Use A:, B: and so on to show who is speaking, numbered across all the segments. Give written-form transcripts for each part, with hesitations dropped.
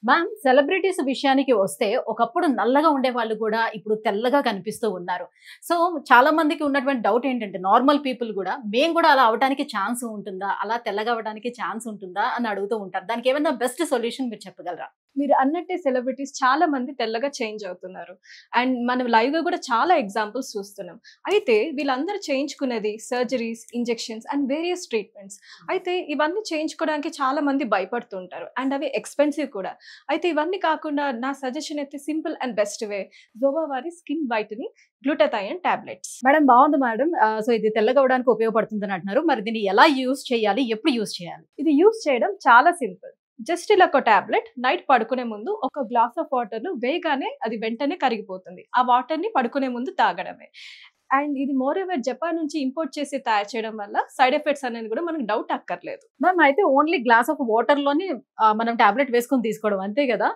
A: Ma'am celebrities విషయానికి వస్తే ఒకప్పుడు నల్లగా ఉండేవాళ్ళు కూడా ఇప్పుడు తెల్లగా కనిపిస్తూ ఉన్నారు. సో చాలా మందికి ఉన్నటువంటి డౌట్ ఏంటంటే నార్మల్ పీపుల్ కూడా మేము కూడా అలా అవ్వడానికి ఛాన్స్ ఉంటుందా? అలా తెల్లగా అవ్వడానికి ఛాన్స్ ఉంటుందా? అని అడుగుతూ ఉంటారు. దానికి ఏమైనా బెస్ట్ సొల్యూషన్ మీరు చెప్పగలరా?
B: మీరు అన్నట్టే సెలబ్రిటీస్ చాలా మంది తెల్లగా చేంజ్ అవుతున్నారు. అండ్ మనం లైవ్‌గా కూడా చాలా ఎగ్జాంపుల్స్ చూస్తున్నాం. అయితే వీళ్ళందరూ చేయించుకునేది surgeries, injections and various treatments. అయితే ఇవన్నీ చేయించుకోవడానికి చాలా మంది భయపడుతుంటారు. అండ్ అవి ఎక్స్‌పెన్సివ్ కూడా. అయితే ఇవన్నీ కాకుండా నా సజెషన్ అయితే సింపుల్ అండ్ బెస్ట్ వే జోవా వారి skin whitening glutathione tablets.
A: Madam బాగుంది మేడం. సో ఇది తెల్లగా అవ్వడానికి ఉపయోగపడుతుందని అంటున్నారు. మరి దీన్ని ఎలా యూజ్ చేయాలి? ఎప్పుడు యూజ్ చేయాలి?
B: ఇది యూజ్ చేయడం చాలా సింపుల్. జస్ట్ ఇలా ఒక టాబ్లెట్ నైట్ పడుకునే ముందు ఒక గ్లాస్ ఆఫ్ వాటర్ వేయగానే అది వెంటనే కరిగిపోతుంది. ఆ వాటర్ ని పడుకునే ముందు తాగడమే. అండ్ ఇది మోర్ ఎవర్ జపాన్ నుంచి ఇంపోర్ట్ చేసి తయారు చేయడం వల్ల సైడ్ ఎఫెక్ట్స్ అనేది కూడా మనకు డౌట్ అక్కర్లేదు.
A: మ్యామ్ అయితే ఓన్లీ గ్లాస్ ఆఫ్ వాటర్ లోని మనం టాబ్లెట్ వేసుకొని తీసుకోవడం అంతే కదా?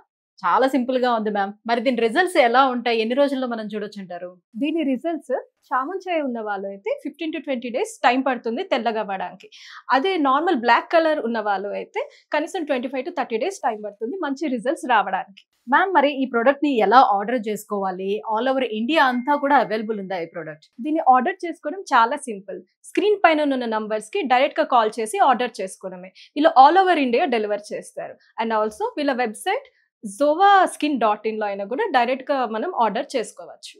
A: చాలా సింపుల్ గా ఉంది మ్యామ్. మరి దీని రిజల్ట్స్ ఎలా ఉంటాయి? ఎన్ని రోజుల్లో మనం చూడొచ్చు అంటారు?
B: దీని రిజల్ట్స్ చామంచాయ ఉన్న వాళ్ళు అయితే 15 to 20 డేస్ టైం పడుతుంది తెల్లగా అవ్వడానికి. అదే నార్మల్ బ్లాక్ కలర్ ఉన్న వాళ్ళు అయితే కనీసం 25 to 30 డేస్ టైం పడుతుంది మంచి రిజల్ట్స్ రావడానికి.
A: మ్యామ్ మరి ఈ ప్రొడక్ట్ ని ఎలా ఆర్డర్ చేసుకోవాలి? ఆల్ ఓవర్ ఇండియా అంతా కూడా అవైలబుల్ ఉందా ఈ ప్రొడక్ట్?
B: దీన్ని ఆర్డర్ చేసుకోవడం చాలా సింపుల్. స్క్రీన్ పైన ఉన్న నంబర్స్ కి డైరెక్ట్ గా కాల్ చేసి ఆర్డర్ చేసుకోవడమే. వీళ్ళు ఆల్ ఓవర్ ఇండియా డెలివర్ చేస్తారు. అండ్ ఆల్సో వీళ్ళ వెబ్సైట్ zovaskin.in లో అయినా కూడా డైరెక్ట్ గా మనం ఆర్డర్ చేసుకోవచ్చు.